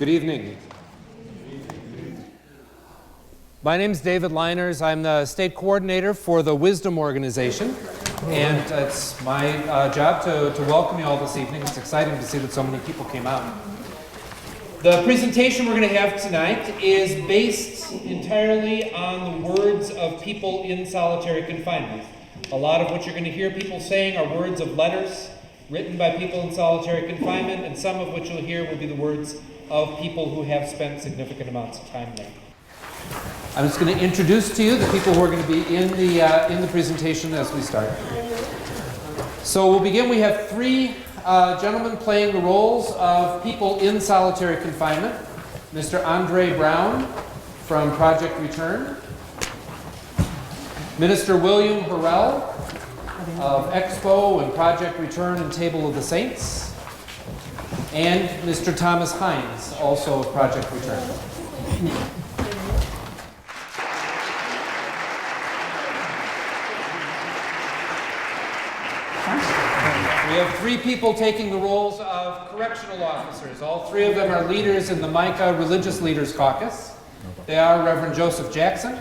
Good evening. My name is David Liners. I'm the state coordinator for the Wisdom organization, and it's my job to welcome you all this evening. It's exciting to see that so many people came out. The presentation we're going to have tonight is based entirely on the words of people in solitary confinement. A lot of what you're going to hear people saying are words of letters written by people in solitary confinement, and some of which you'll hear will be the words of people who have spent significant amounts of time there. I'm just going to introduce to you the people who are going to be in the presentation as we start. So we'll begin. We have three gentlemen playing the roles of people in solitary confinement. Mr. Andre Brown from Project Return. Minister William Harrell of Expo and Project Return and Table of the Saints. And Mr. Thomas Hines, also of Project Return. We have three people taking the roles of correctional officers. All three of them are leaders in the MICA Religious Leaders Caucus. They are Reverend Joseph Jackson,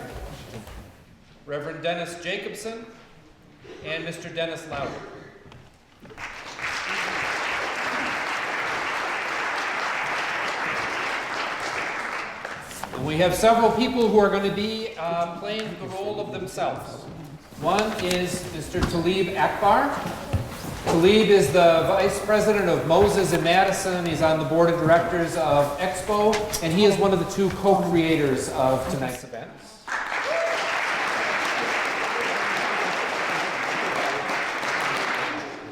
Reverend Dennis Jacobson, and Mr. Dennis Lowder. And we have several people who are going to be playing the role of themselves. One is Mr. Talib Akbar. Talib is the vice president of Moses in Madison. He's on the board of directors of Expo, and he is one of the two co-creators of tonight's event.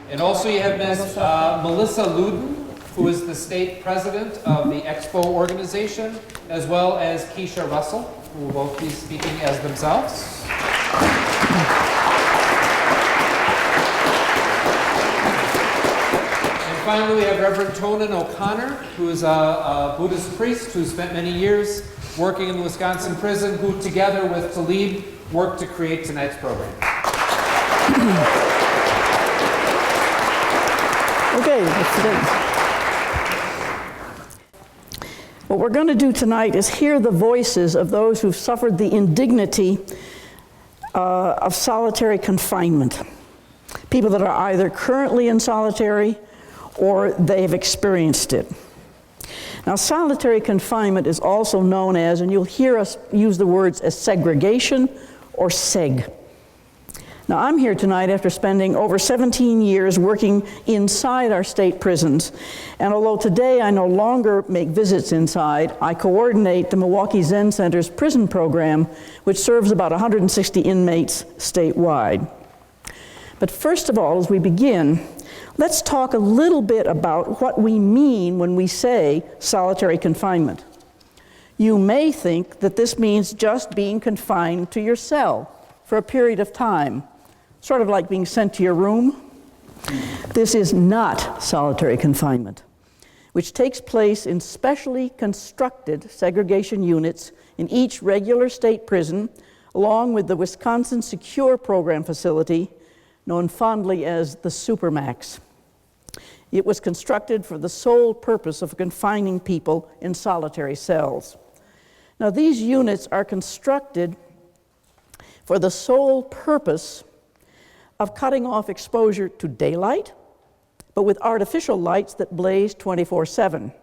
And also you have Ms. Melissa Luden, who is the state president of the Expo organization, as well as Keisha Russell, who will both be speaking as themselves. Finally, we have Reverend Tonin O'Connor, who is a Buddhist priest who spent many years working in the Wisconsin prison, who together with Talib worked to create tonight's program. Okay, let's begin. What we're going to do tonight is hear the voices of those who've suffered the indignity of solitary confinement. People that are either currently in solitary or they've experienced it. Now, solitary confinement is also known as, and you'll hear us use the words as segregation or seg. Now, I'm here tonight after spending over 17 years working inside our state prisons, and although today I no longer make visits inside, I coordinate the Milwaukee Zen Center's prison program, which serves about 160 inmates statewide. But first of all, as we begin, let's talk a little bit about what we mean when we say solitary confinement. You may think that this means just being confined to your cell for a period of time, sort of like being sent to your room. This is not solitary confinement, which takes place in specially constructed segregation units in each regular state prison, along with the Wisconsin Secure Program facility, known fondly as the Supermax. It was constructed for the sole purpose of confining people in solitary cells. Now, these units are constructed for the sole purpose of cutting off exposure to daylight, but with artificial lights that blaze 24/7.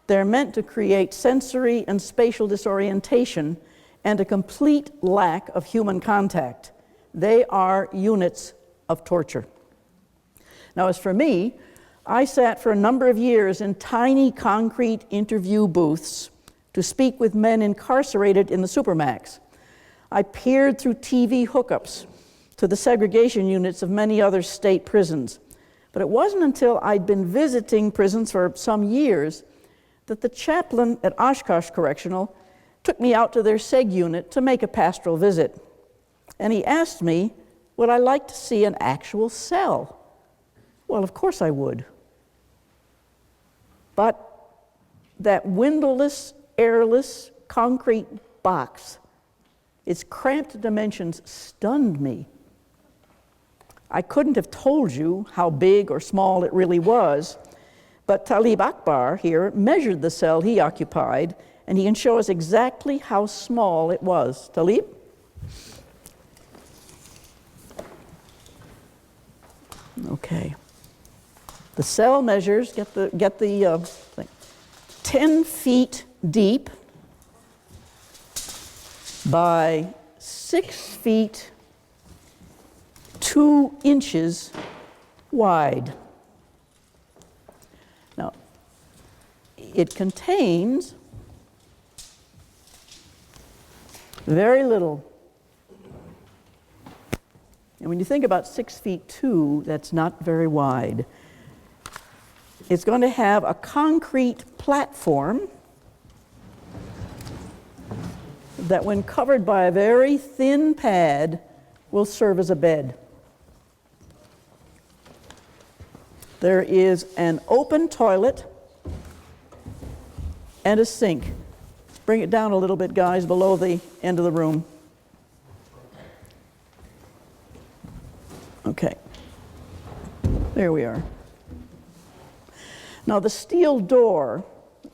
They're meant to create sensory and spatial disorientation and a complete lack of human contact. They are units of torture. Now, as for me, I sat for a number of years in tiny concrete interview booths to speak with men incarcerated in the Supermax. I peered through TV hookups to the segregation units of many other state prisons. But it wasn't until I'd been visiting prisons for some years that the chaplain at Oshkosh Correctional took me out to their seg unit to make a pastoral visit. And he asked me, would I like to see an actual cell? Well, of course I would. But that windowless, airless, concrete box, its cramped dimensions stunned me. I couldn't have told you how big or small it really was, But Talib Akbar here measured the cell he occupied, and he can show us exactly how small it was. Talib? Okay. The cell measures, get the thing, 10 feet deep by 6 feet 2 inches wide. Now, it contains very little. And when you think about 6 feet 2, that's not very wide. It's going to have a concrete platform that, when covered by a very thin pad, will serve as a bed. There is an open toilet and a sink. Bring it down a little bit, guys, below the end of the room. Okay. There we are. Now, the steel door,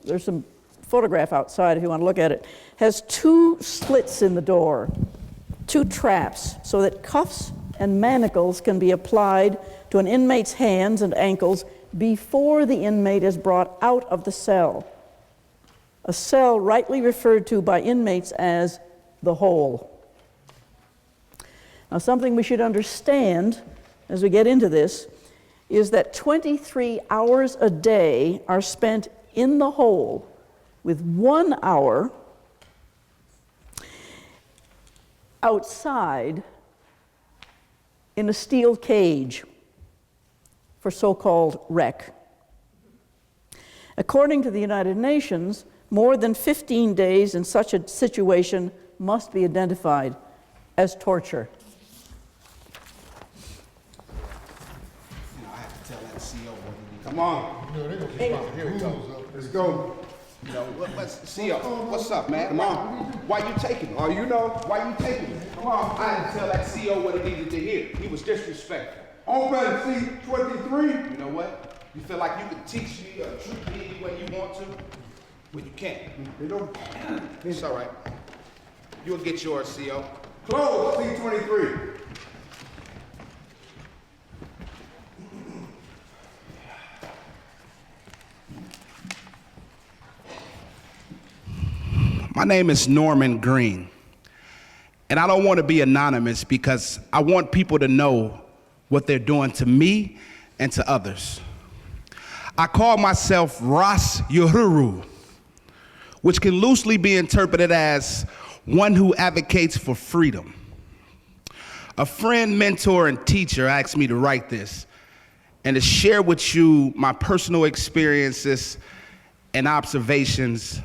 there's some photograph outside if you want to look at it, has 2 slits in the door, 2 traps, so that cuffs and manacles can be applied to an inmate's hands and ankles before the inmate is brought out of the cell. A cell rightly referred to by inmates as the hole. Now, something we should understand as we get into this is that 23 hours a day are spent in the hole, with 1 hour outside in a steel cage for so-called rec. According to the United Nations, more than 15 days in such a situation must be identified as torture. Come on. Here we go. Let's go. You know, what's up, man? Come on. Why you taking it? Oh, you know. Why you taking it? Come on. I didn't tell that CO what he needed to hear. He was disrespectful. Open C-23. You know what? You feel like you can teach me or treat me any way you want to? Well, you can't. You know? It's all right. You'll get yours, CO. Close C-23. My name is Norman Green, and I don't want to be anonymous because I want people to know what they're doing to me and to others. I call myself Ras Uhuru, which can loosely be interpreted as one who advocates for freedom. A friend, mentor, and teacher asked me to write this and to share with you my personal experiences and observations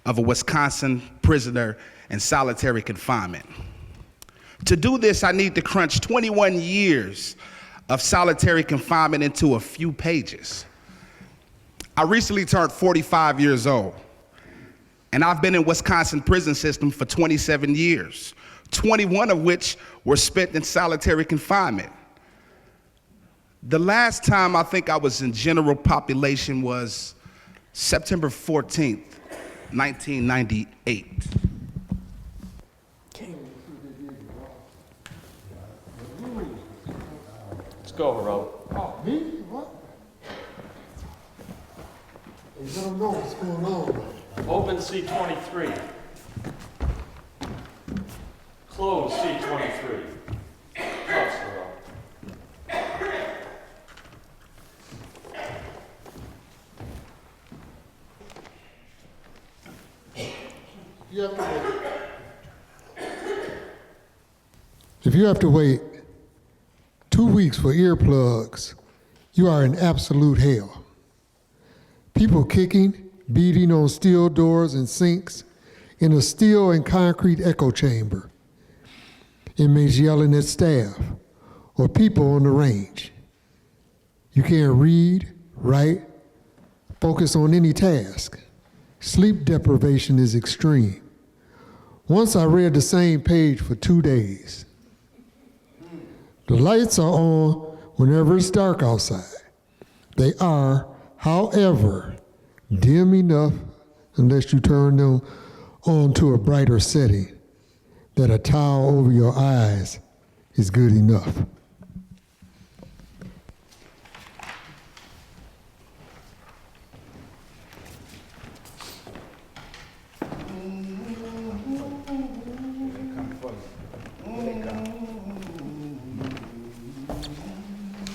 of a Wisconsin prisoner in solitary confinement. To do this, I need to crunch 21 years of solitary confinement into a few pages. I recently turned 45 years old, and I've been in Wisconsin prison system for 27 years, 21 of which were spent in solitary confinement. The last time I think I was in general population was September 14th, 1998. Let's go, Harold. Oh, me? What? You let them know what's going on. Open C-23. Close C-23. Cuffs, Harold. If you have to wait 2 weeks for earplugs, you are in absolute hell. People kicking, beating on steel doors and sinks in a steel and concrete echo chamber. Inmates yelling at staff or people on the range. You can't read, write, focus on any task. Sleep deprivation is extreme. Once I read the same page for 2 days. The lights are on whenever it's dark outside. They are, However, dim enough unless you turn them on to a brighter setting, that a towel over your eyes is good enough.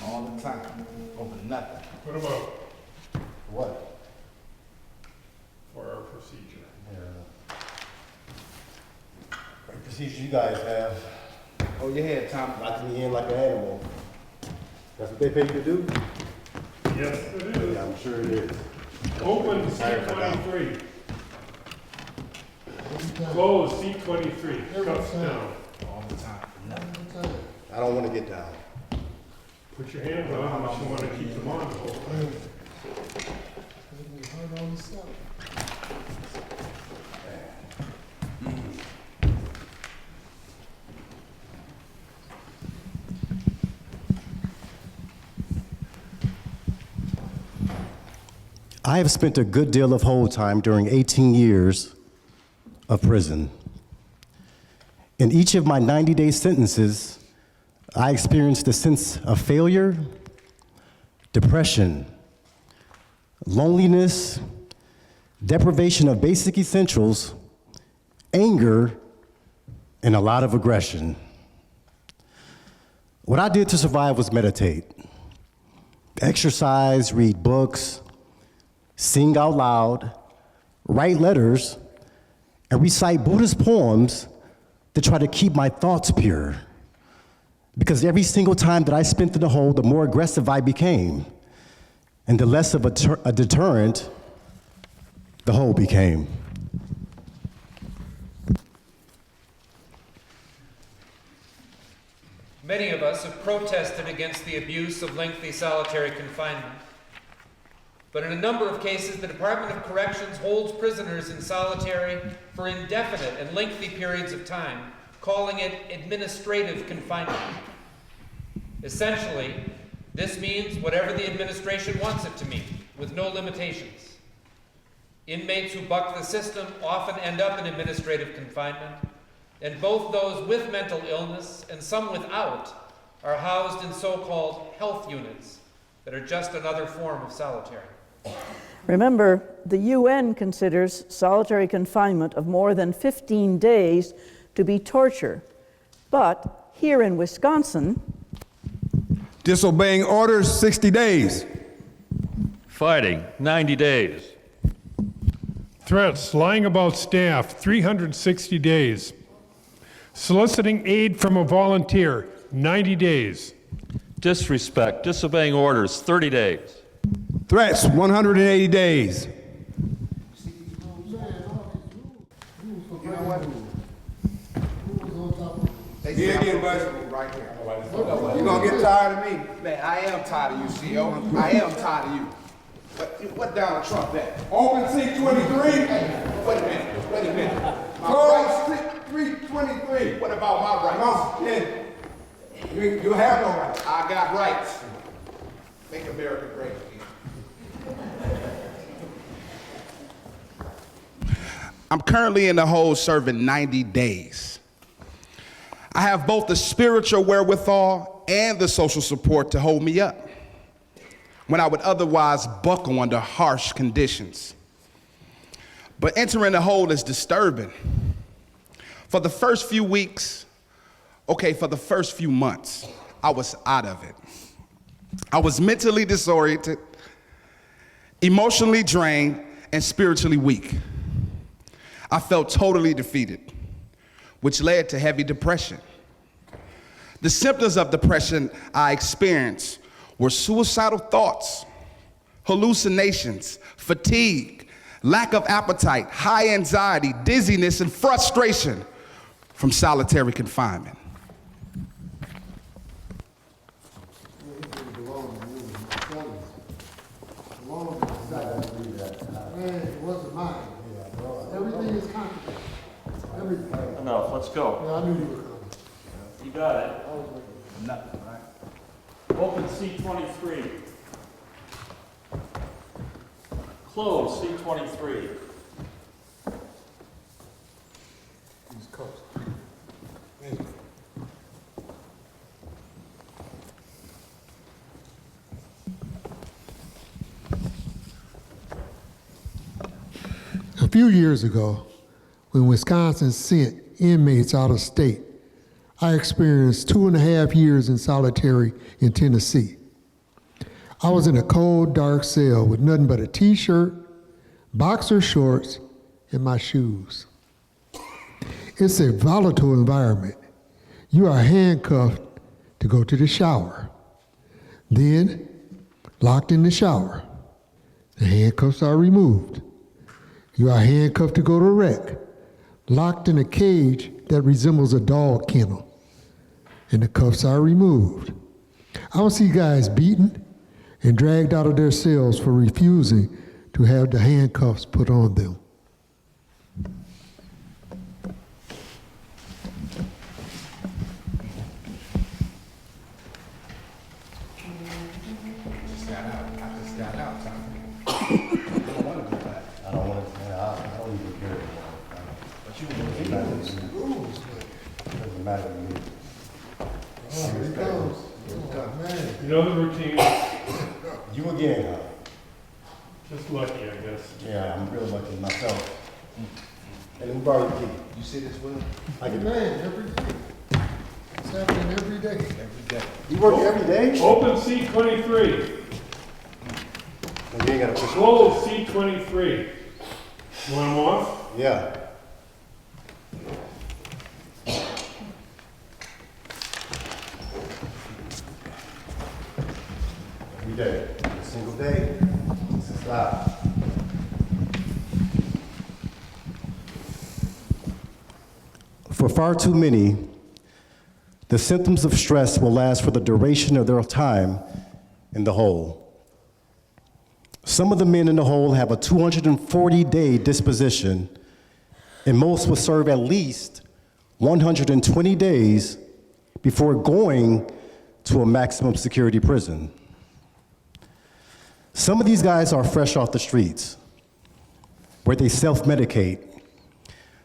All the time, over nothing. What about What? for our procedure? What procedure you guys have? Oh, your head, Tom. Lock me in like an animal. That's what they pay you to do? Yes, it is. Yeah, I'm sure it is. Open C-23. Close C-23. Cuffs down. All the time. Nothing. I don't want to get down. Put your hands on unless you want to keep them on the whole time. I have spent a good deal of hold time during 18 years of prison. In each of my 90-day sentences, I experienced a sense of failure, depression, loneliness, deprivation of basic essentials, anger, and a lot of aggression. What I did to survive was meditate, exercise, read books, sing out loud, write letters, and recite Buddhist poems to try to keep my thoughts pure. Because every single time that I spent in the hole, the more aggressive I became, and the less of a deterrent the hole became. Many of us have protested against the abuse of lengthy solitary confinement. But in a number of cases, the Department of Corrections holds prisoners in solitary for indefinite and lengthy periods of time, calling it administrative confinement. Essentially, this means whatever the administration wants it to mean, with no limitations. Inmates who buck the system often end up in administrative confinement, and both those with mental illness and some without are housed in so-called health units that are just another form of solitary. Remember, the UN considers solitary confinement of more than 15 days to be torture. But here in Wisconsin, disobeying orders, 60 days. Fighting, 90 days. Threats, lying about staff, 360 days. Soliciting aid from a volunteer, 90 days. Disrespect, disobeying orders, 30 days. Threats, 180 days. Here again, buddy. Right here. You're gonna get tired of me? Man, I am tired of you, CO. I am tired of you. What Donald Trump at? Open seat 23. Wait a minute. My Close rights. seat 323. What about my rights? No, yeah. You have no rights. I got rights. Make America great again. I'm currently in the hole serving 90 days. I have both the spiritual wherewithal and the social support to hold me up when I would otherwise buckle under harsh conditions. But entering the hole is disturbing. For the first few weeks, for the first few months, I was out of it. I was mentally disoriented, emotionally drained, and spiritually weak. I felt totally defeated, which led to heavy depression. The symptoms of depression I experienced were suicidal thoughts, hallucinations, fatigue, lack of appetite, high anxiety, dizziness, and frustration from solitary confinement. It wasn't mine. Everything is complicated. Everything. Enough, let's go. Yeah, I knew you were coming. You got it. Nothing, right? Open C-23. Close, C23. A few years ago, when Wisconsin sent inmates out of state, I experienced 2.5 years in solitary in Tennessee. I was in a cold, dark cell with nothing but a t-shirt, boxer shorts, and my shoes. It's a volatile environment. You are handcuffed to go to the shower. Then, locked in the shower, the handcuffs are removed. You are handcuffed to go to rec, locked in a cage that resembles a dog kennel, and the cuffs are removed. I would see guys beaten and dragged out of their cells for refusing to have the handcuffs put on them. You know the routine. You again, huh? Just lucky, I guess. Yeah, I'm real lucky myself. And who borrowed the key? You see this, Will? I can. Man, every day. It's happening every day. Every day. You work every day? Open C23. Well, you ain't got to push. Close C23. You want them off? Yeah. Every day. Every single day. This is live. For far too many, the symptoms of stress will last for the duration of their time in the hole. Some of the men in the hole have a 240-day disposition, and most will serve at least 120 days before going to a maximum security prison. Some of these guys are fresh off the streets, where they self-medicate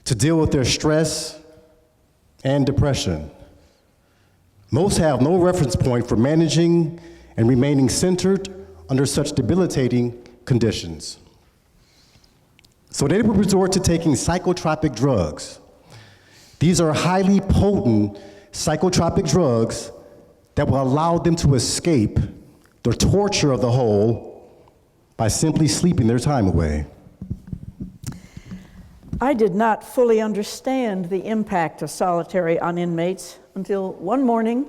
to deal with their stress and depression. Most have no reference point for managing and remaining centered under such debilitating conditions. So they would resort to taking psychotropic drugs. These are highly potent psychotropic drugs that will allow them to escape the torture of the hole by simply sleeping their time away. I did not fully understand the impact of solitary on inmates until one morning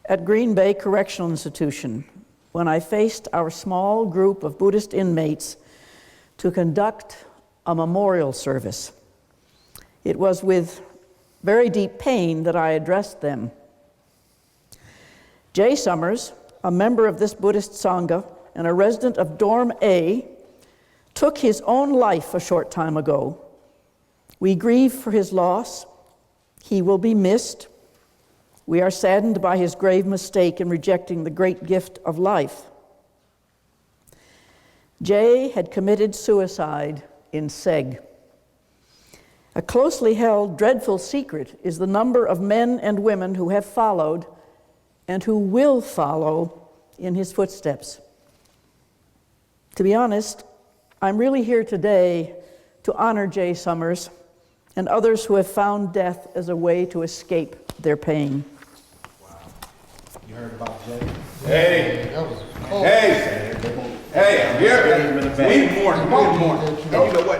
at Green Bay Correctional Institution, when I faced our small group of Buddhist inmates to conduct a memorial service. It was with very deep pain that I addressed them. Jay Summers, a member of this Buddhist Sangha and a resident of Dorm A, took his own life a short time ago. We grieve for his loss. He will be missed. We are saddened by his grave mistake in rejecting the great gift of life. Jay had committed suicide in Seg. A closely held, dreadful secret is the number of men and women who have followed and who will follow in his footsteps. To be honest, I'm really here today to honor Jay Summers and others who have found death as a way to escape their pain. Wow. You heard about Jay? Hey, That was hey, I'm here. We mourn. And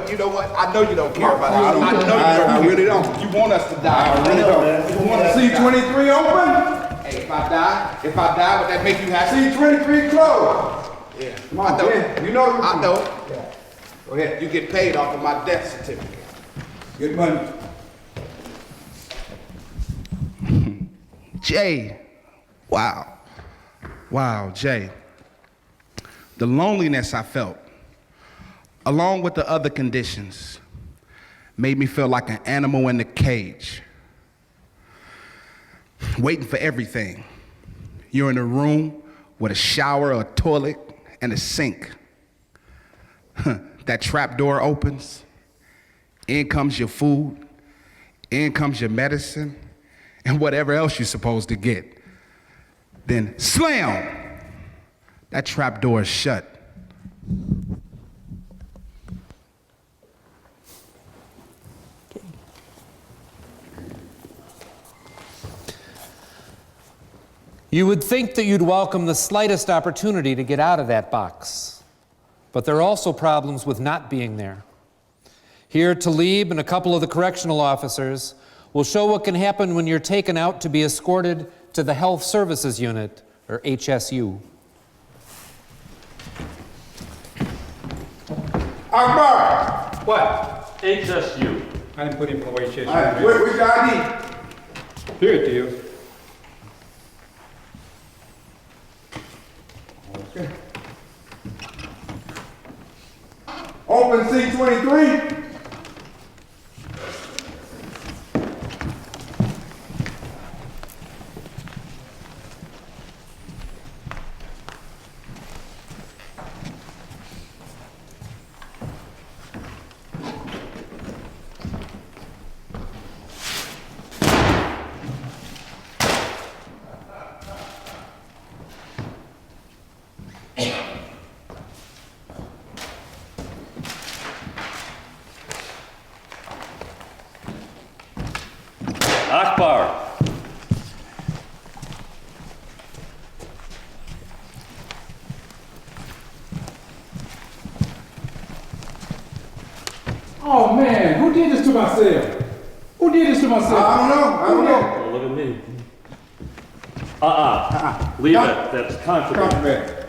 you know what? I know you don't care about it. I know you don't. I really don't. You want us to die. I really don't. You want to see 23 open? Hey, if I die, would that make you happy? See 23 closed. Yeah. Come on, you know. I know. Yeah. Go ahead. You get paid off of my death certificate. Good money. Jay. Wow. Wow, Jay. The loneliness I felt, along with the other conditions, made me feel like an animal in a cage, waiting for everything. You're in a room with a shower, a toilet, and a sink. that trap door opens, in comes your food, in comes your medicine, and whatever else you're supposed to get. Then slam, that trap door is shut. You would think that you'd welcome the slightest opportunity to get out of that box. But there are also problems with not being there. Here, Talib and a couple of the correctional officers will show what can happen when you're taken out to be escorted to the Health Services Unit, or HSU. Akbar! What? HSU. I didn't put him in the way chest. All right, where's your ID? Here it is. Okay. Open C-23. Akbar. Oh man, who did this to myself? Who did this to myself? I don't know. Oh, look at me. Leave it. That's contraband. Contraband.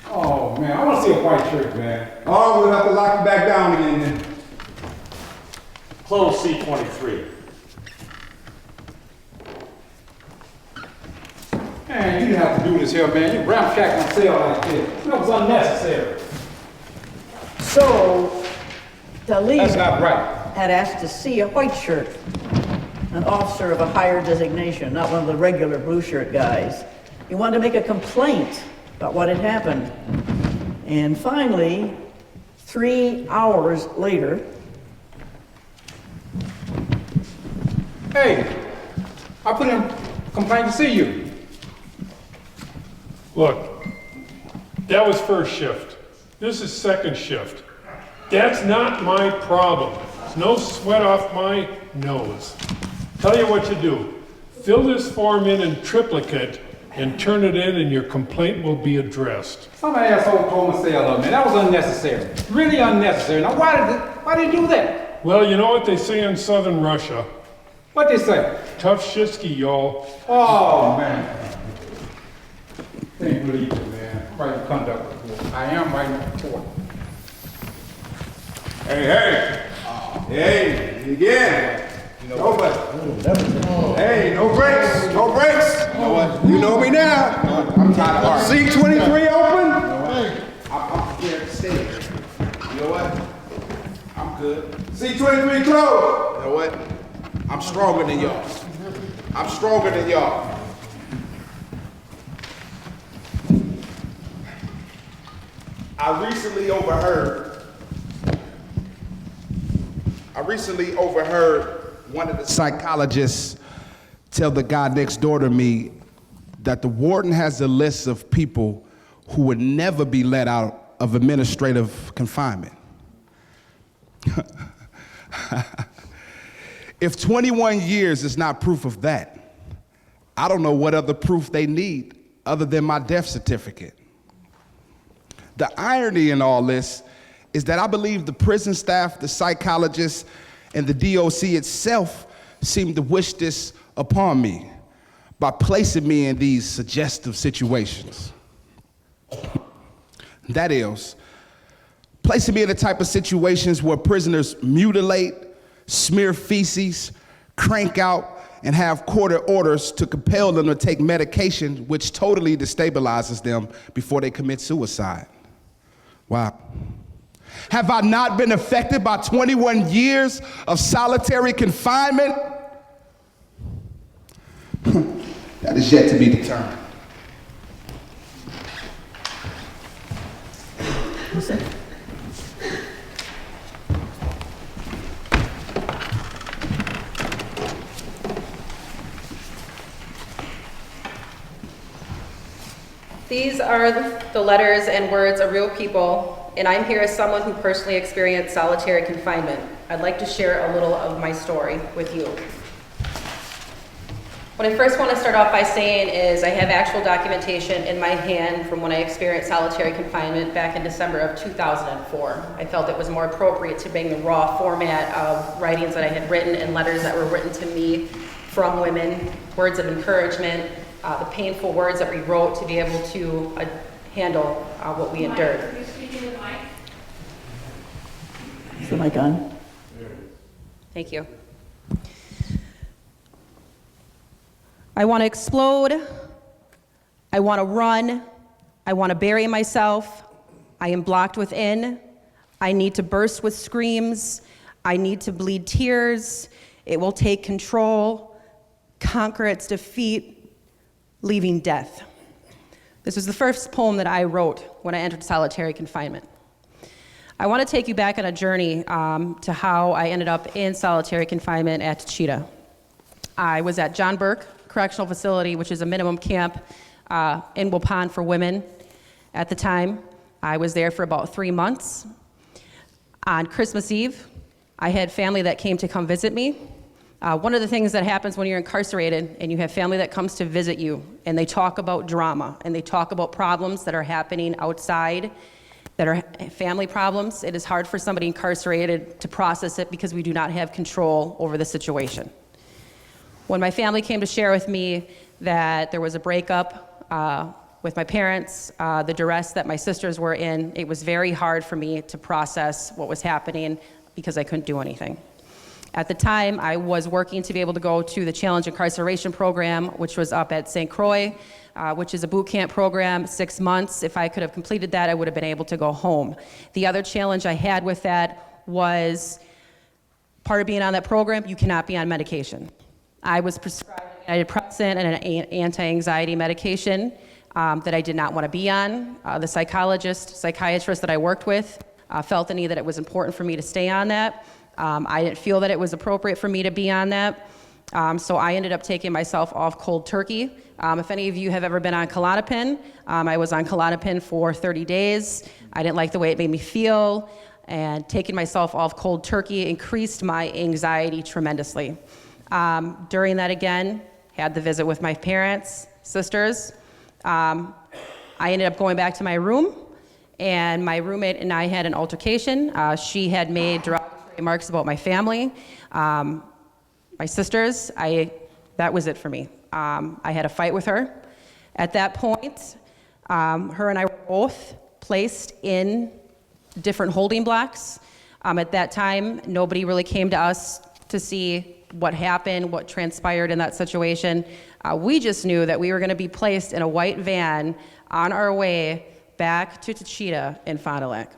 Oh man, I want to see a white shirt, man. Oh, we'll have to lock you back down again then. Close C-23. Man, you didn't have to do this here, man. You ramshacked my cell like this. That was unnecessary. So, Talib That's not right. had asked to see a white shirt, an officer of a higher designation, not one of the regular blue shirt guys. He wanted to make a complaint about what had happened. And finally, 3 hours later, Hey, I put in a complaint to see you. Look, that was first shift. This is second shift. That's not my problem. There's no sweat off my nose. Tell you what you do. Fill this form in triplicate and turn it in and your complaint will be addressed. Some asshole told my cell up, man. That was unnecessary. Really unnecessary. Now why did he do that? Well, you know what they say in southern Russia? What they say? Tough shitsky, y'all. Oh man. Can't believe it, man. Right conduct report. I am writing a report. Hey, again. Nobody. Hey, no breaks. No breaks. You know what? You know me now. I'm tired of arguing. C-23 open. I'm prepared to stay here. You know what? I'm good. C-23 closed. You know what? I'm stronger than y'all. I'm stronger than y'all. I recently overheard one of the psychologists tell the guy next door to me that the warden has a list of people who would never be let out of administrative confinement. If 21 years is not proof of that, I don't know what other proof they need other than my death certificate. The irony in all this is that I believe the prison staff, the psychologists, and the DOC itself seem to wish this upon me by placing me in these suggestive situations. That is, placing me in the type of situations where prisoners mutilate, smear feces, crank out, and have court orders to compel them to take medication which totally destabilizes them before they commit suicide. Wow. Have I not been affected by 21 years of solitary confinement? That is yet to be determined. These are the letters and words of real people, and I'm here as someone who personally experienced solitary confinement. I'd like to share a little of my story with you. What I first want to start off by saying is I have actual documentation in my hand from when I experienced solitary confinement back in December of 2004. I felt it was more appropriate to bring the raw format of writings that I had written and letters that were written to me from women, words of encouragement, the painful words that we wrote to be able to handle what we endured. Is the mic on? Thank you. I want to explode. I want to run. I want to bury myself. I am blocked within. I need to burst with screams. I need to bleed tears. It will take control, conquer its defeat, leaving death. This was the first poem that I wrote when I entered solitary confinement. I want to take you back on a journey to how I ended up in solitary confinement at Cheetah. I was at John Burke Correctional Facility, which is a minimum camp in Waupun for women at the time. I was there for about 3 months. On Christmas Eve, I had family that came to come visit me. One of the things that happens when you're incarcerated and you have family that comes to visit you and they talk about drama and they talk about problems that are happening outside that are family problems, it is hard for somebody incarcerated to process it because we do not have control over the situation. When my family came to share with me that there was a breakup with my parents, the duress that my sisters were in, it was very hard for me to process what was happening because I couldn't do anything. At the time, I was working to be able to go to the Challenge Incarceration Program, which was up at St. Croix, which is a boot camp program, 6 months. If I could have completed that, I would have been able to go home. The other challenge I had with that was part of being on that program, you cannot be on medication. I was prescribed an antidepressant and an anti-anxiety medication that I did not want to be on. The psychiatrist that I worked with felt the need that it was important for me to stay on that. I didn't feel that it was appropriate for me to be on that, so I ended up taking myself off cold turkey. If any of you have ever been on Klonopin, I was on Klonopin for 30 days. I didn't like the way it made me feel, and taking myself off cold turkey increased my anxiety tremendously. During that again, had the visit with my parents, sisters. I ended up going back to my room, and my roommate and I had an altercation. She had made derogatory remarks about my family, my sisters. That was it for me. I had a fight with her. At that point, her and I were both placed in different holding blocks. At that time, nobody really came to us to see what happened, what transpired in that situation. We just knew that we were going to be placed in a white van on our way back to Cheetah in Fond du Lac.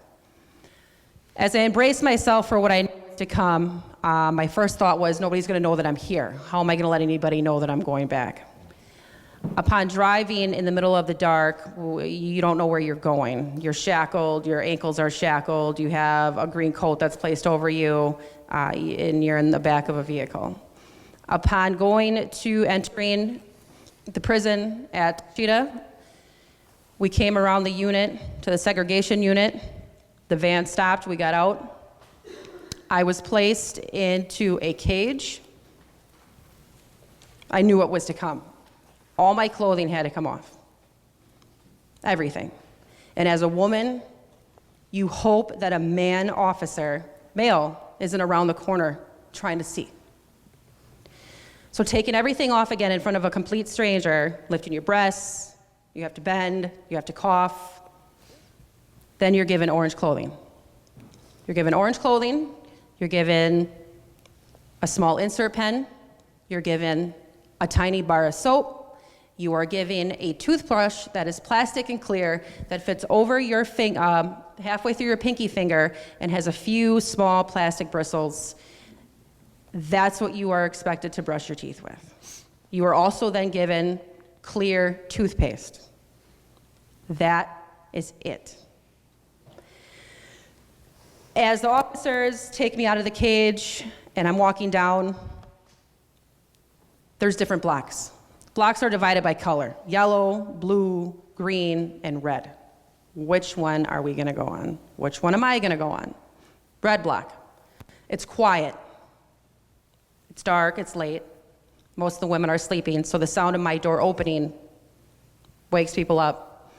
As I embraced myself for what I knew to come, my first thought was, nobody's going to know that I'm here. How am I going to let anybody know that I'm going back? Upon driving in the middle of the dark, you don't know where you're going. You're shackled, your ankles are shackled, you have a green coat that's placed over you, and you're in the back of a vehicle. Upon entering the prison at Cheetah, we came around the unit to the segregation unit. The van stopped, we got out. I was placed into a cage. I knew what was to come. All my clothing had to come off. Everything. And as a woman, you hope that a male isn't around the corner trying to see. So taking everything off again in front of a complete stranger, lifting your breasts, you have to bend, you have to cough, then you're given orange clothing. You're given orange clothing, you're given a small insert pen, you're given a tiny bar of soap, you are given a toothbrush that is plastic and clear that fits over your halfway through your pinky finger and has a few small plastic bristles. That's what you are expected to brush your teeth with. You are also then given clear toothpaste. That is it. As the officers take me out of the cage and I'm walking down, there's different blocks. Blocks are divided by color: yellow, blue, green, and red. Which one are we gonna go on? Which one am I gonna go on? Red block. It's quiet. It's dark, it's late. Most of the women are sleeping, so the sound of my door opening wakes people up.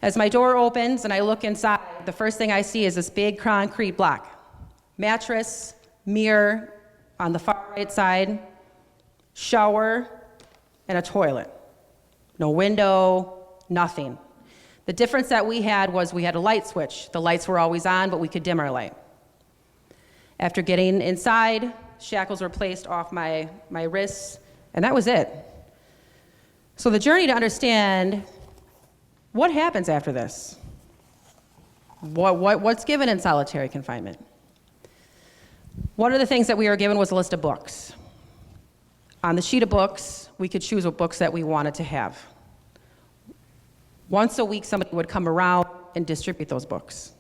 As my door opens and I look inside, the first thing I see is this big concrete block. Mattress, mirror on the far right side, shower, and a toilet. No window, nothing. The difference that we had was we had a light switch. The lights were always on, but we could dim our light. After getting inside, shackles were placed off my wrists, and that was it. So the journey to understand what happens after this. What's given in solitary confinement? One of the things that we were given was a list of books. On the sheet of books, we could choose what books that we wanted to have. Once a week, somebody would come around and distribute those books.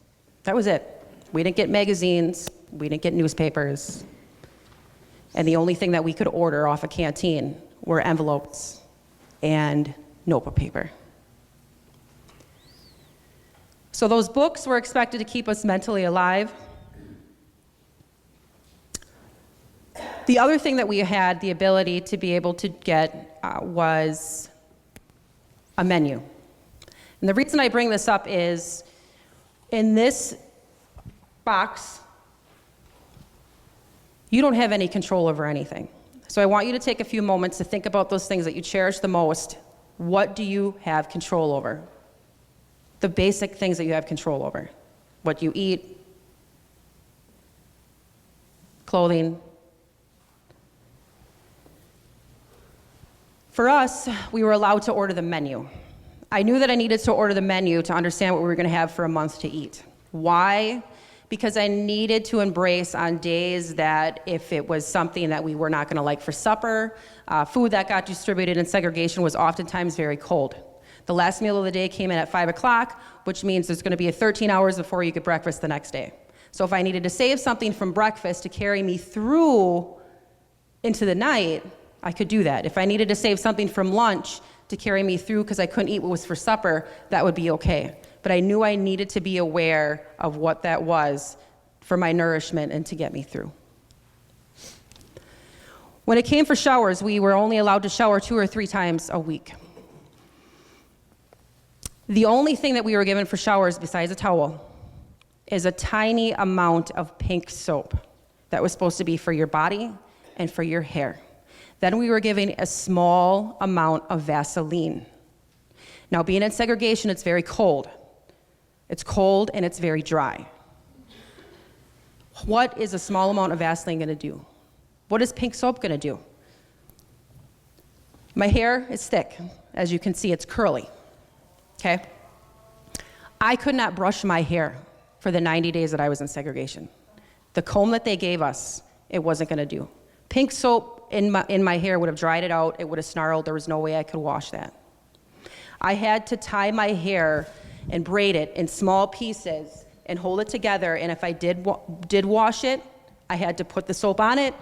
That was it. We didn't get magazines, we didn't get newspapers, and the only thing that we could order off a canteen were envelopes and notebook paper. So those books were expected to keep us mentally alive. The other thing that we had the ability to be able to get was a menu. And the reason I bring this up is, in this box, you don't have any control over anything. So I want you to take a few moments to think about those things that you cherish the most. What do you have control over? The basic things that you have control over. What you eat, clothing. For us, we were allowed to order the menu. I knew that I needed to order the menu to understand what we were going to have for a month to eat. Why? Because I needed to embrace on days that if it was something that we were not going to like for supper, food that got distributed in segregation was oftentimes very cold. The last meal of the day came in at 5 o'clock, which means there's going to be 13 hours before you get breakfast the next day. So if I needed to save something from breakfast to carry me through into the night, I could do that. If I needed to save something from lunch to carry me through because I couldn't eat what was for supper, that would be okay. But I knew I needed to be aware of what that was for my nourishment and to get me through. When it came for showers, we were only allowed to shower 2 or 3 times a week. The only thing that we were given for showers besides a towel is a tiny amount of pink soap that was supposed to be for your body and for your hair. Then we were given a small amount of Vaseline. Now, being in segregation, it's very cold. It's cold and it's very dry. What is a small amount of Vaseline going to do? What is pink soap going to do? My hair is thick. As you can see, it's curly. Okay? I could not brush my hair for the 90 days that I was in segregation. The comb that they gave us, it wasn't going to do. Pink soap in my hair would have dried it out. It would have snarled. There was no way I could wash that. I had to tie my hair and braid it in small pieces and hold it together. And if I did wash it, I had to put the soap on it,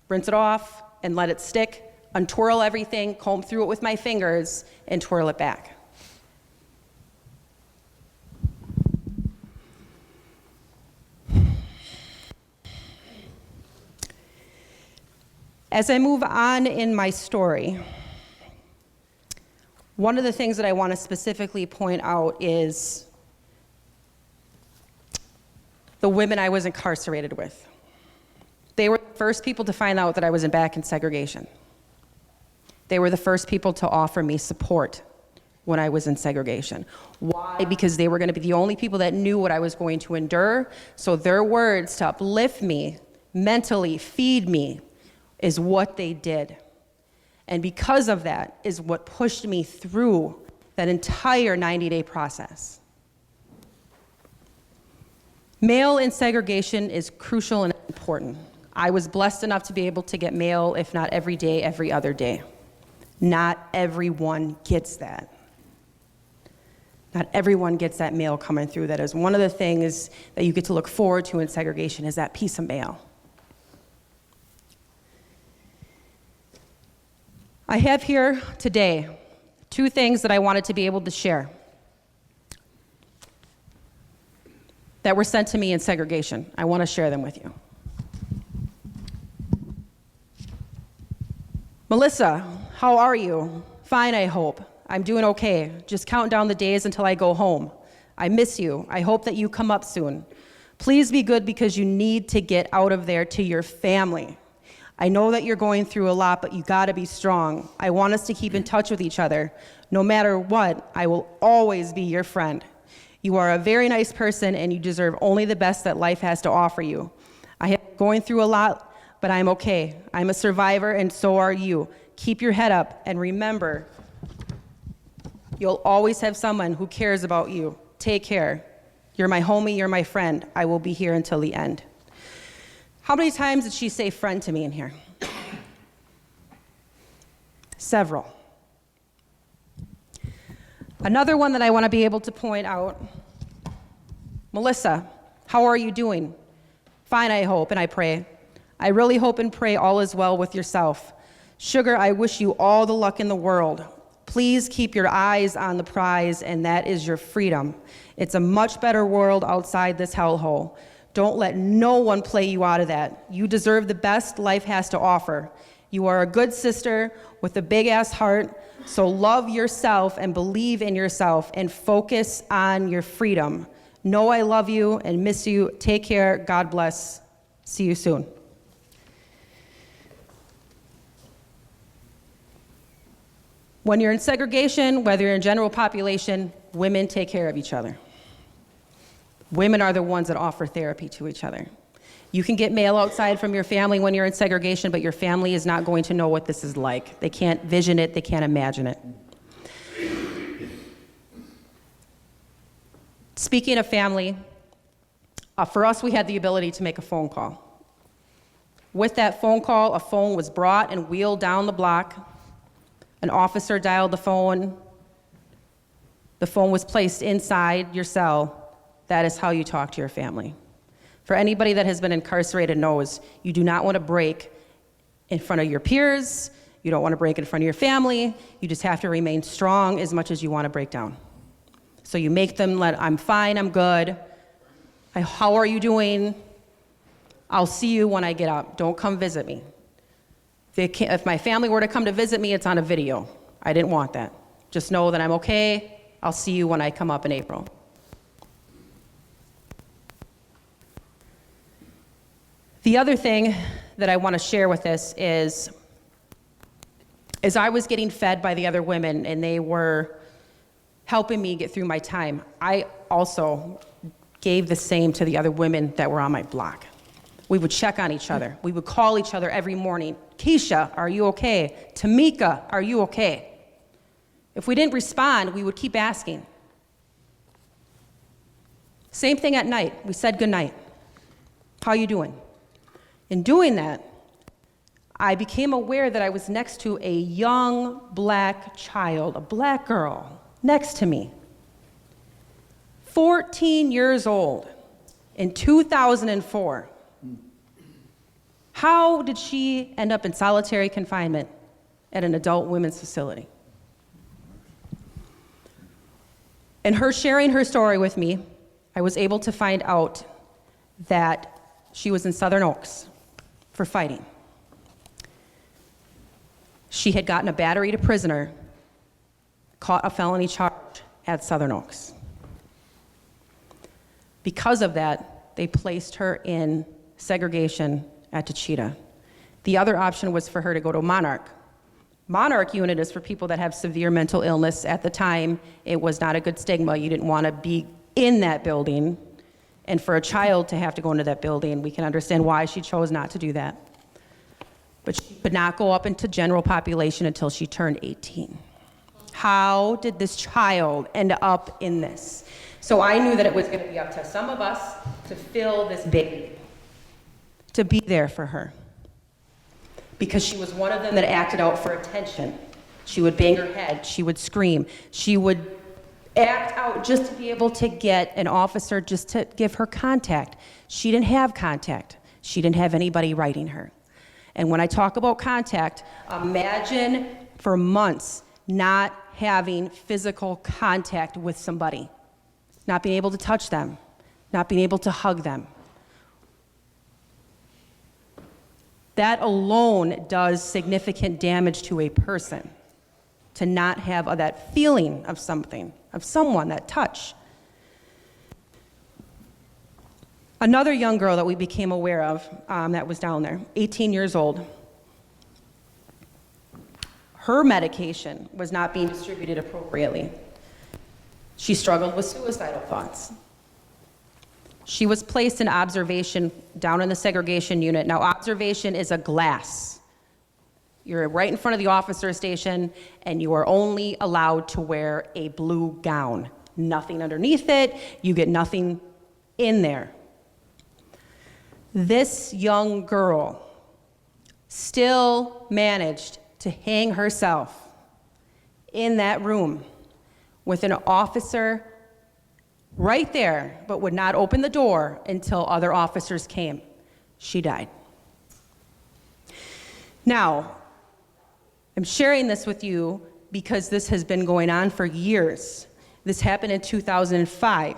rinse it off, and let it stick, untwirl everything, comb through it with my fingers, and twirl it back. As I move on in my story, one of the things that I want to specifically point out is the women I was incarcerated with. They were the first people to find out that I was back in segregation. They were the first people to offer me support when I was in segregation. Why? Because they were going to be the only people that knew what I was going to endure, so their words to uplift me, mentally feed me, is what they did. And because of that is what pushed me through that entire 90-day process. Mail in segregation is crucial and important. I was blessed enough to be able to get mail, if not every day, every other day. Not everyone gets that. Not everyone gets that mail coming through. That is one of the things that you get to look forward to in segregation, is that piece of mail. I have here today 2 things that I wanted to be able to share that were sent to me in segregation. I want to share them with you. Melissa, how are you? Fine, I hope. I'm doing okay. Just count down the days until I go home. I miss you. I hope that you come up soon. Please be good because you need to get out of there to your family. I know that you're going through a lot, but you gotta be strong. I want us to keep in touch with each other. No matter what, I will always be your friend. You are a very nice person and you deserve only the best that life has to offer you. I have been going through a lot, but I'm okay. I'm a survivor and so are you. Keep your head up and remember, you'll always have someone who cares about you. Take care. You're my homie, you're my friend. I will be here until the end. How many times did she say friend to me in here? Several. Another one that I want to be able to point out. Melissa, how are you doing? Fine, I hope and I pray. I really hope and pray all is well with yourself. Sugar, I wish you all the luck in the world. Please keep your eyes on the prize, and that is your freedom. It's a much better world outside this hellhole. Don't let no one play you out of that. You deserve the best life has to offer. You are a good sister with a big-ass heart, so love yourself and believe in yourself and focus on your freedom. Know I love you and miss you. Take care. God bless. See you soon. When you're in segregation, whether you're in general population, women take care of each other. Women are the ones that offer therapy to each other. You can get mail outside from your family when you're in segregation, but your family is not going to know what this is like. They can't vision it, they can't imagine it. Speaking of family, for us, we had the ability to make a phone call. With that phone call, a phone was brought and wheeled down the block. An officer dialed the phone. The phone was placed inside your cell. That is how you talk to your family. For anybody that has been incarcerated knows you do not want to break in front of your peers. You don't want to break in front of your family. You just have to remain strong as much as you want to break down. So you make them I'm fine, I'm good. How are you doing? I'll see you when I get out. Don't come visit me. If my family were to come to visit me, it's on a video. I didn't want that. Just know that I'm okay. I'll see you when I come up in April. The other thing that I want to share with this is, as I was getting fed by the other women and they were helping me get through my time, I also gave the same to the other women that were on my block. We would check on each other. We would call each other every morning. Keisha, are you okay? Tamika, are you okay? If we didn't respond, we would keep asking. Same thing at night. We said goodnight. How you doing? In doing that, I became aware that I was next to a young black child, a black girl, next to me. 14 years old in 2004. How did she end up in solitary confinement at an adult women's facility? In her sharing her story with me, I was able to find out that she was in Southern Oaks for fighting. She had gotten a battery to prisoner, caught a felony charge at Southern Oaks. Because of that, they placed her in segregation at Tachita. The other option was for her to go to Monarch. Monarch unit is for people that have severe mental illness. At the time, it was not a good stigma. You didn't want to be in that building. And for a child to have to go into that building, we can understand why she chose not to do that. But she could not go up into general population until she turned 18. How did this child end up in this? So I knew that it was going to be up to some of us to fill this baby, to be there for her. Because she was one of them that acted out for attention. She would bang her head, she would scream, she would act out just to be able to get an officer just to give her contact. She didn't have contact. She didn't have anybody writing her. And when I talk about contact, imagine for months not having physical contact with somebody, not being able to touch them, not being able to hug them. That alone does significant damage to a person, to not have that feeling of something, of someone, that touch. Another young girl that we became aware of that was down there, 18 years old, her medication was not being distributed appropriately. She struggled with suicidal thoughts. She was placed in observation down in the segregation unit. Now, observation is a glass. You're right in front of the officer station, and you are only allowed to wear a blue gown. Nothing underneath it. You get nothing in there. This young girl still managed to hang herself in that room with an officer right there, but would not open the door until other officers came. She died. Now, I'm sharing this with you because this has been going on for years. This happened in 2005.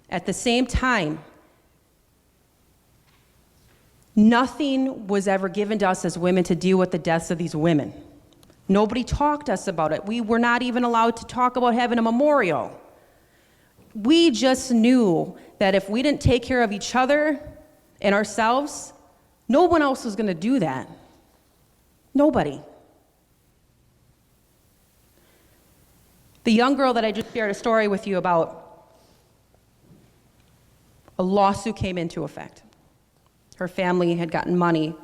At the same time, nothing was ever given to us as women to deal with the deaths of these women. Nobody talked to us about it. We were not even allowed to talk about having a memorial. We just knew that if we didn't take care of each other and ourselves, no one else was going to do that. Nobody. The young girl that I just shared a story with you about, a lawsuit came into effect. Her family had gotten money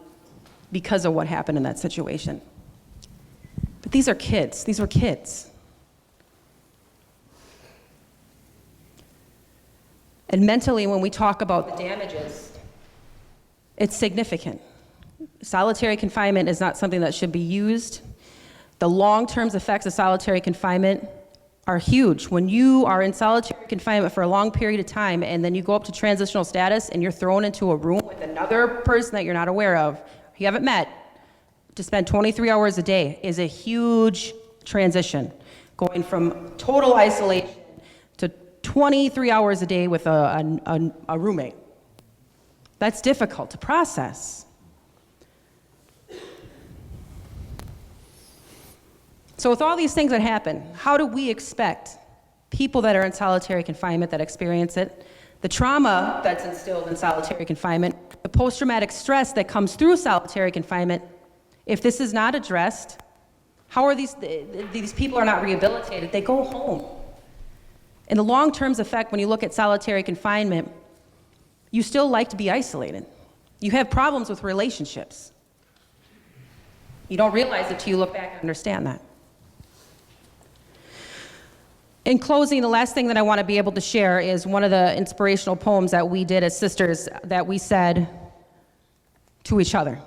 because of what happened in that situation. But these are kids. These were kids. And mentally, when we talk about the damages, it's significant. Solitary confinement is not something that should be used. The long-term effects of solitary confinement are huge. When you are in solitary confinement for a long period of time and then you go up to transitional status and you're thrown into a room with another person that you're not aware of, you haven't met, to spend 23 hours a day is a huge transition. Going from total isolation to 23 hours a day with a roommate. That's difficult to process. So with all these things that happen, how do we expect people that are in solitary confinement that experience it, the trauma that's instilled in solitary confinement, the post-traumatic stress that comes through solitary confinement, if this is not addressed, how are these people are not rehabilitated? They go home. And the long-term effect, when you look at solitary confinement, you still like to be isolated. You have problems with relationships. You don't realize it till you look back and understand that. In closing, the last thing that I want to be able to share is one of the inspirational poems that we did as sisters that we said to each other.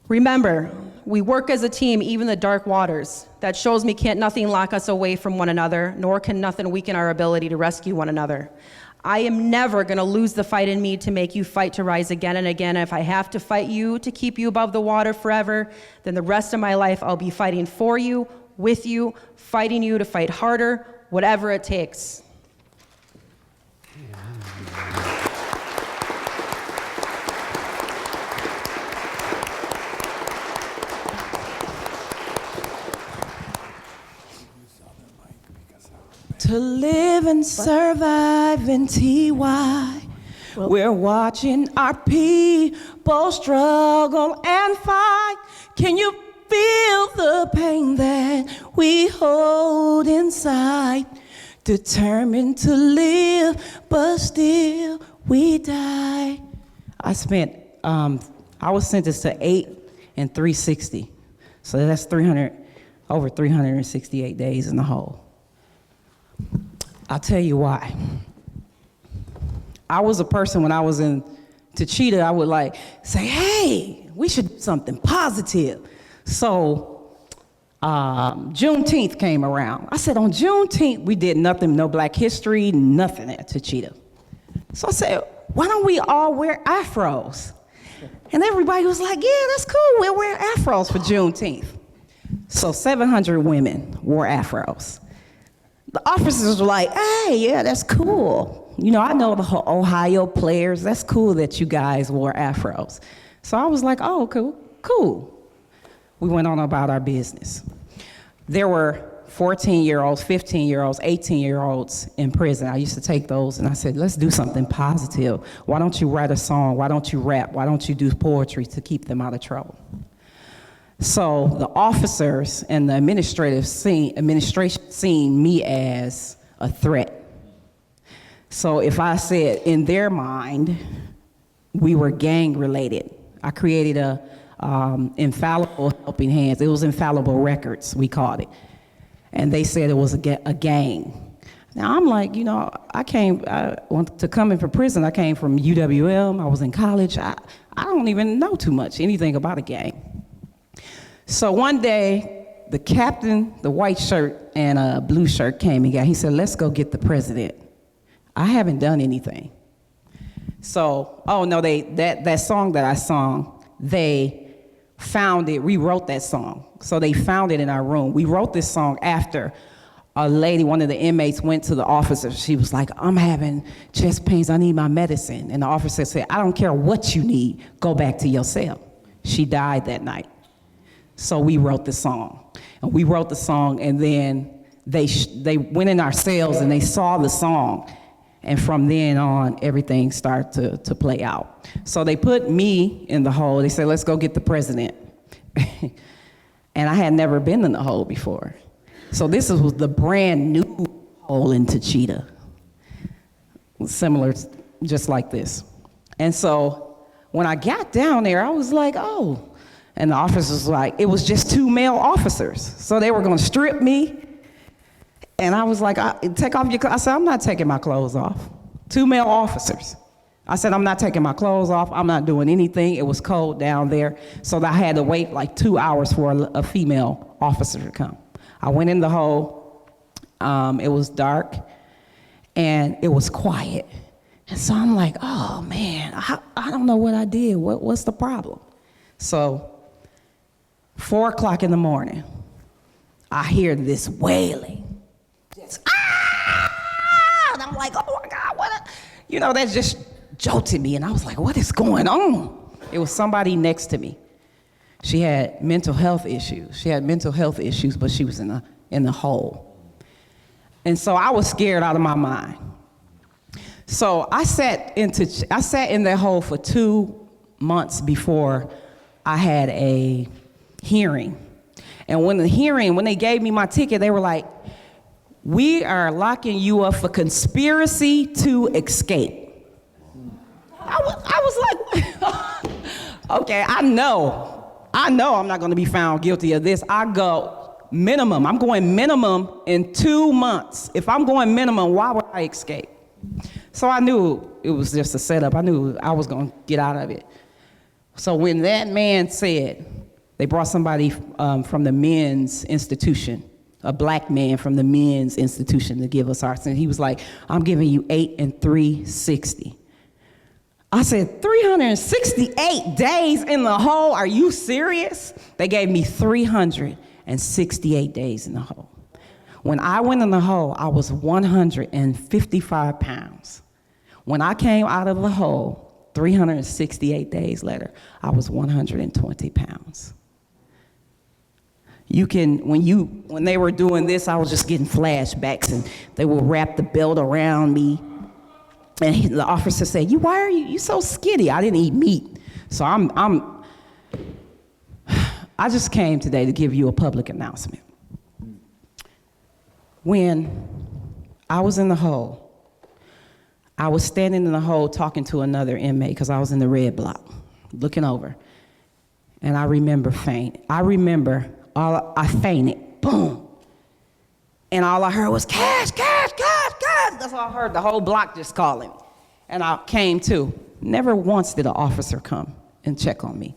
Remember, we work as a team, even the dark waters. That shows me can't nothing lock us away from one another, nor can nothing weaken our ability to rescue one another. I am never going to lose the fight in me to make you fight to rise again and again. If I have to fight you to keep you above the water forever, then the rest of my life I'll be fighting for you, with you, fighting you to fight harder, whatever it takes. To live and survive in TY, we're watching our people struggle and fight. Can you feel the pain that we hold inside? Determined to live, but still we die. I was sentenced to 8 and 360. So that's over 368 days in the hole. I'll tell you why. I was a person when I was in Teachita, I would say, hey, we should do something positive. So Juneteenth came around. I said, on Juneteenth, we did nothing, no Black history, nothing at Techeetah. So I said, why don't we all wear afros? And everybody was like, yeah, that's cool, we'll wear afros for Juneteenth. So 700 women wore afros. The officers were like, hey, yeah, that's cool. You know, I know the Ohio players, that's cool that you guys wore afros. So I was like, oh, cool. We went on about our business. There were 14-year-olds, 15-year-olds, 18-year-olds in prison. I used to take those and I said, let's do something positive. Why don't you write a song? Why don't you rap? Why don't you do poetry to keep them out of trouble? So the officers and the administration seen me as a threat. So if I said in their mind, we were gang related, I created a infallible helping hands. It was Infallible Records, we called it. And they said it was a gang. Now I'm like, you know, I wanted to come in from prison. I came from UWM, I was in college. I don't even know too much, anything about a gang. So one day, the captain, the white shirt and a blue shirt came and he said, let's go get the president. I haven't done anything. So, oh no, that song that I sung, they found it, rewrote that song. So they found it in our room. We wrote this song after a lady, one of the inmates, went to the officer. She was like, I'm having chest pains, I need my medicine. And the officer said, I don't care what you need, go back to your cell. She died that night. So we wrote the song. And we wrote the song, and then they went in our cells and they saw the song. And from then on, everything started to play out. So they put me in the hole. They said, let's go get the president. And I had never been in the hole before. So this was the brand new hole in Techeetah. Similar, just like this. And so when I got down there, I was like, oh. And the officer was like, it was just 2 male officers. So they were gonna strip me. And I was like, take off your clothes. I said, I'm not taking my clothes off. 2 male officers. I said, I'm not taking my clothes off. I'm not doing anything. It was cold down there. So I had to wait like 2 hours for a female officer to come. I went in the hole. It was dark and it was quiet. And so I'm like, oh man, I don't know what I did. What's the problem? So 4 o'clock in the morning, I hear this wailing. And I'm like, oh my God, that just jolted me. And I was like, what is going on? It was somebody next to me. She had mental health issues. But she was in the hole. And so I was scared out of my mind. So I sat in that hole for 2 months before I had a hearing. And when they gave me my ticket, they were like, we are locking you up for conspiracy to escape. I was like, okay, I know I'm not gonna be found guilty of this. I'm going minimum in 2 months. If I'm going minimum, why would I escape? So I knew it was just a setup. I knew I was gonna get out of it. So when that man said, they brought somebody from the men's institution, a black man from the men's institution to give us our sentence. He was like, I'm giving you 8 and 360. I said, 368 days in the hole? Are you serious? They gave me 368 days in the hole. When I went in the hole, I was 155 pounds. When I came out of the hole, 368 days later, I was 120 pounds. When they were doing this, I was just getting flashbacks, and they would wrap the belt around me. And the officer said, why are you so skinny? I didn't eat meat. So I just came today to give you a public announcement. When I was in the hole, I was standing in the hole talking to another inmate because I was in the red block, looking over. And I remember I fainted, boom. And all I heard was, cash, cash, cash, cash. That's all I heard, the whole block just calling. And I came to. Never once did an officer come and check on me.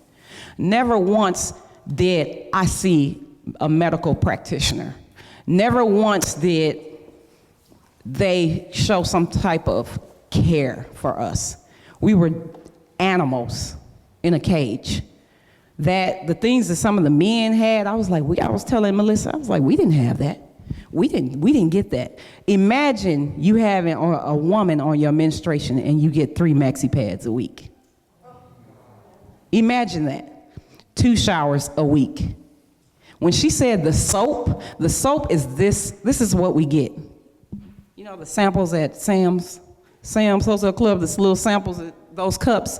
Never once did I see a medical practitioner. Never once did they show some type of care for us. We were animals in a cage. That the things that some of the men had, I was telling Melissa, I was like, we didn't have that. We didn't get that. Imagine you having a woman on your menstruation and you get 3 maxi pads a week. Imagine that. 2 showers a week. When she said the soap is this is what we get. You know the samples at Sam's Wholesale Club, this little samples, those cups,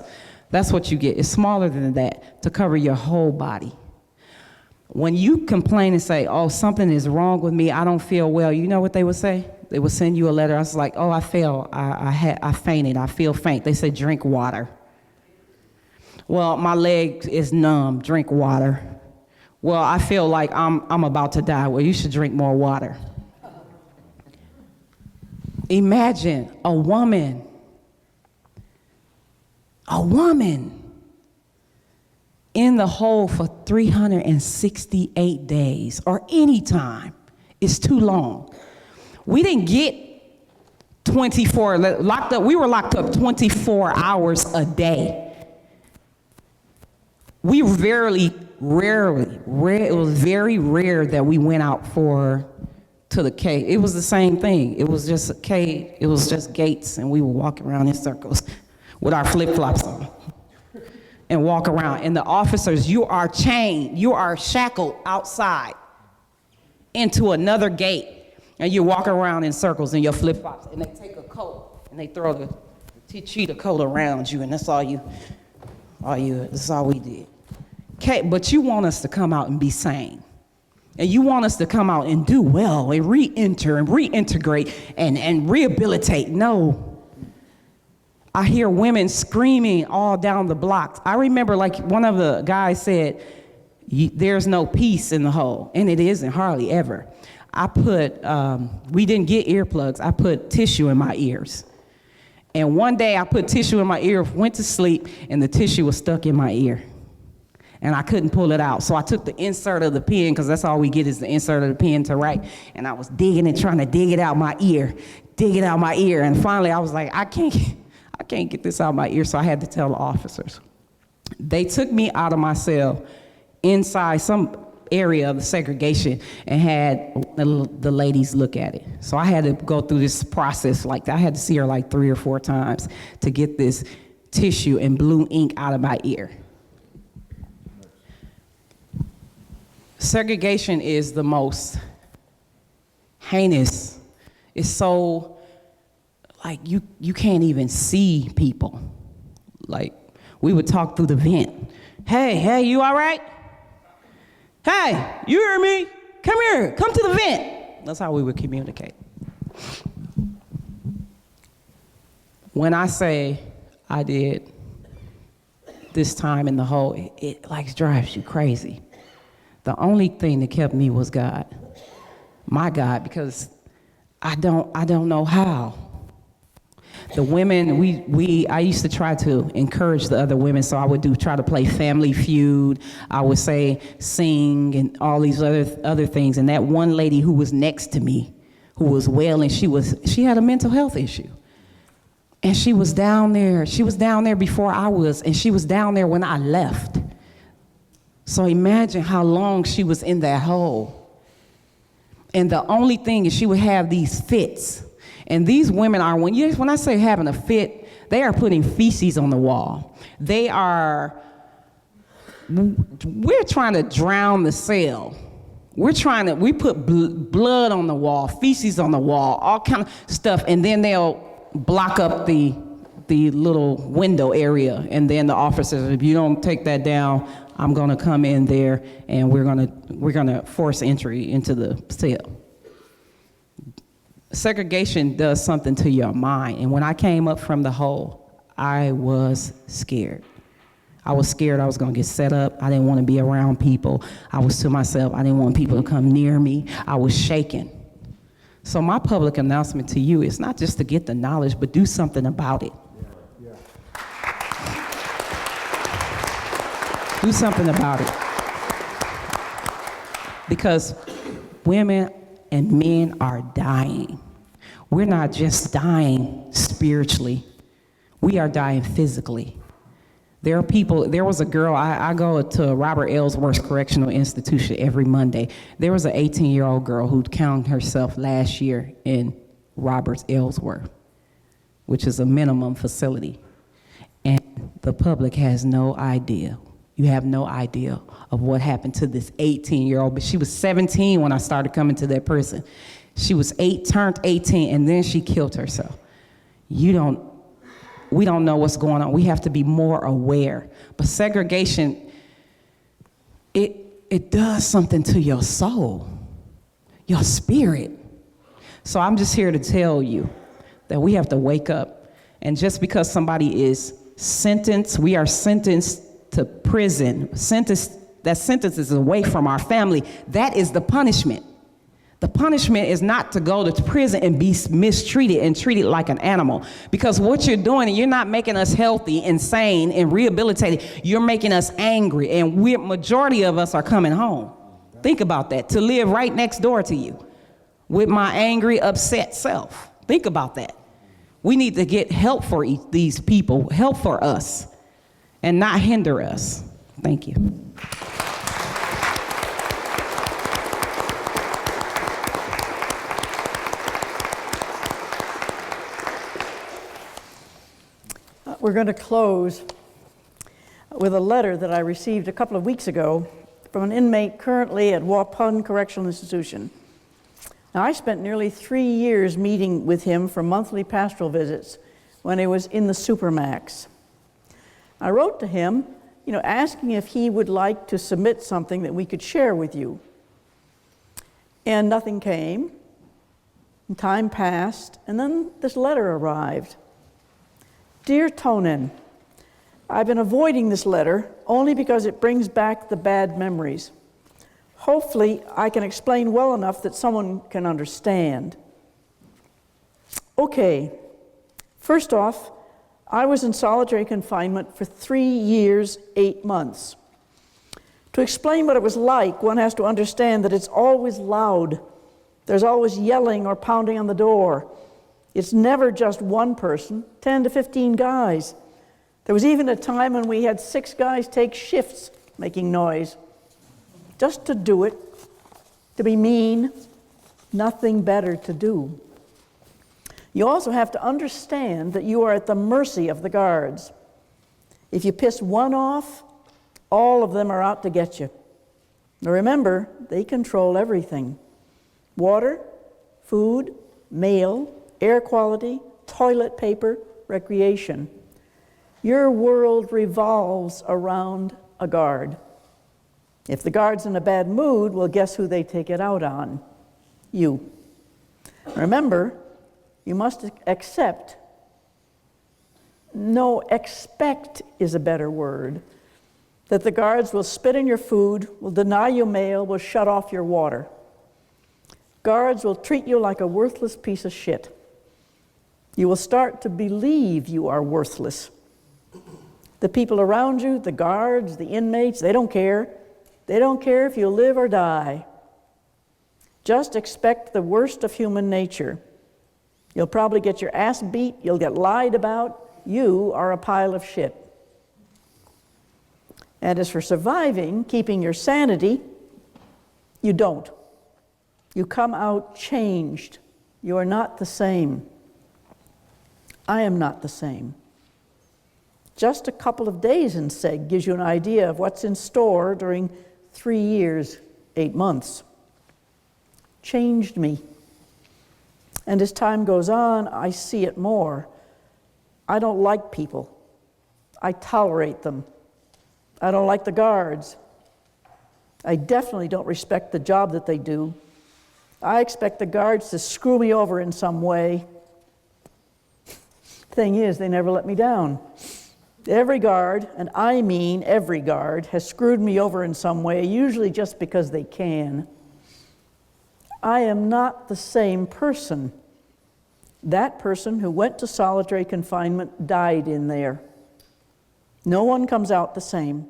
that's what you get. It's smaller than that to cover your whole body. When you complain and say, oh, something is wrong with me, I don't feel well, you know what they would say? They would send you a letter. I was like, oh, I fainted, I feel faint. They say, drink water. Well, my leg is numb, drink water. Well, I feel like I'm about to die. Well, you should drink more water. Imagine a woman in the hole for 368 days or any time is too long. We didn't get 24, locked up. We were locked up 24 hours a day. We rarely, it was very rare that we went out to the cave. It was the same thing. It was just a cave. It was just gates, and we would walk around in circles with our flip-flops on and walk around. And the officers, you are chained. You are shackled outside into another gate, and you walk around in circles in your flip-flops, and they take a coat, and they throw the cheetah coat around you, and that's all we did. Okay, but you want us to come out and be sane. And you want us to come out and do well and re-enter and reintegrate and rehabilitate. No. I hear women screaming all down the blocks. I remember like one of the guys said, there's no peace in the hole. And it isn't hardly ever. We didn't get earplugs. I put tissue in my ears. And one day I put tissue in my ear, went to sleep, and the tissue was stuck in my ear. And I couldn't pull it out. So I took the insert of the pen, because that's all we get is the insert of the pen to write. And I was digging and trying to dig it out my ear. And finally I was like, I can't get this out my ear. So I had to tell the officers. They took me out of my cell inside some area of the segregation and had the ladies look at it. So I had to go through this process like that. I had to see her like 3 or 4 times to get this tissue and blue ink out of my ear. Segregation is the most heinous. It's so, like, you can't even see people. Like, we would talk through the vent. Hey, you all right? Hey, you hear me? Come here, come to the vent. That's how we would communicate. When I say I did this time in the hole, it like drives you crazy. The only thing that kept me was God, my God, because I don't know how. The women, I used to try to encourage the other women, so I would try to play Family Feud. I would say sing and all these other things. And that one lady who was next to me, who was wailing, she had a mental health issue. And she was down there. She was down there before I was, and she was down there when I left. So imagine how long she was in that hole. And the only thing is she would have these fits. And these women are, when I say having a fit, they are putting feces on the wall. We're trying to drown the cell. We put blood on the wall, feces on the wall, all kind of stuff, and then they'll block up the little window area. And then the officers, if you don't take that down, I'm gonna come in there and we're gonna force entry into the cell. Segregation does something to your mind. And when I came up from the hole, I was scared. I was scared I was gonna get set up. I didn't wanna be around people. I was to myself, I didn't want people to come near me. I was shaking. So my public announcement to you is not just to get the knowledge, but do something about it. Do something about it. because women and men are dying. We're not just dying spiritually, we are dying physically. There are people, there was a girl, I go to Robert Ellsworth Correctional Institution every Monday. There was an 18-year-old girl who counted herself last year in Robert Ellsworth, which is a minimum facility. And the public has no idea. You have no idea of what happened to this 18-year-old, but she was 17 when I started coming to that prison. She was turned 18, and then she killed herself. We don't know what's going on. We have to be more aware. But segregation, it does something to your soul, your spirit. So I'm just here to tell you that we have to wake up. And just because somebody is sentenced, we are sentenced to prison, that sentence is away from our family. That is the punishment. The punishment is not to go to prison and be mistreated and treated like an animal. Because what you're doing, you're not making us healthy and sane and rehabilitated. You're making us angry, and majority of us are coming home. Think about that, to live right next door to you with my angry, upset self. Think about that. We need to get help for these people, help for us, and not hinder us. Thank you. We're going to close with a letter that I received a couple of weeks ago from an inmate currently at Waupun Correctional Institution. Now, I spent nearly 3 years meeting with him for monthly pastoral visits when he was in the Supermax. I wrote to him, asking if he would like to submit something that we could share with you. And nothing came, and time passed, and then this letter arrived. Dear Tonin, I've been avoiding this letter only because it brings back the bad memories. Hopefully, I can explain well enough that someone can understand. Okay, first off, I was in solitary confinement for 3 years, 8 months. To explain what it was like, one has to understand that it's always loud. There's always yelling or pounding on the door. It's never just one person, 10 to 15 guys. There was even a time when we had 6 guys take shifts making noise. Just to do it, to be mean, nothing better to do. You also have to understand that you are at the mercy of the guards. If you piss one off, all of them are out to get you. Now remember, they control everything. Water, food, mail, air quality, toilet paper, recreation. Your world revolves around a guard. If the guard's in a bad mood, well, guess who they take it out on? You. Remember, you must expect is a better word, that the guards will spit in your food, will deny you mail, will shut off your water. Guards will treat you like a worthless piece of shit. You will start to believe you are worthless. The people around you, the guards, the inmates, they don't care. They don't care if you live or die. Just expect the worst of human nature. You'll probably get your ass beat, you'll get lied about. You are a pile of shit. And as for surviving, keeping your sanity, you don't. You come out changed. You are not the same. I am not the same. Just a couple of days in seg gives you an idea of what's in store during 3 years, 8 months. Changed me. And as time goes on, I see it more. I don't like people. I tolerate them. I don't like the guards. I definitely don't respect the job that they do. I expect the guards to screw me over in some way. Thing is, they never let me down. Every guard, and I mean every guard, has screwed me over in some way, usually just because they can. I am not the same person. That person who went to solitary confinement died in there. No one comes out the same.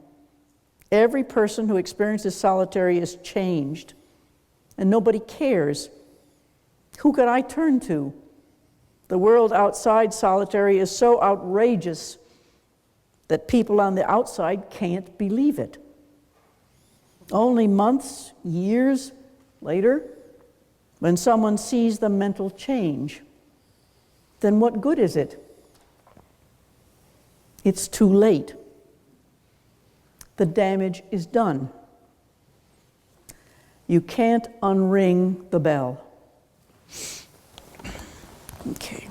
Every person who experiences solitary is changed. and nobody cares. Who could I turn to? The world outside solitary is so outrageous that people on the outside can't believe it. Only months, years later, when someone sees the mental change, then what good is it? It's too late. The damage is done. You can't unring the bell. Okay.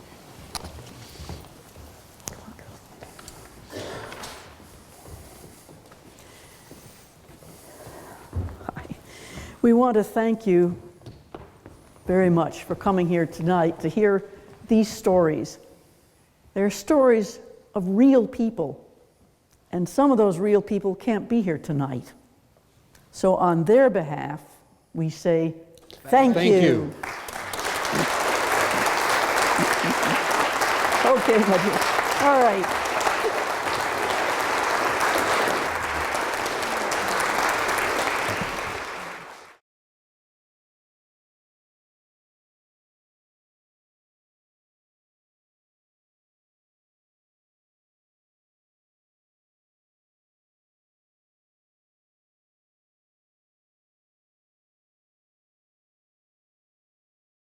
We want to thank you very much for coming here tonight to hear these stories. They're stories of real people, and some of those real people can't be here tonight. So on their behalf, we say thank you. Okay, my dear. All right.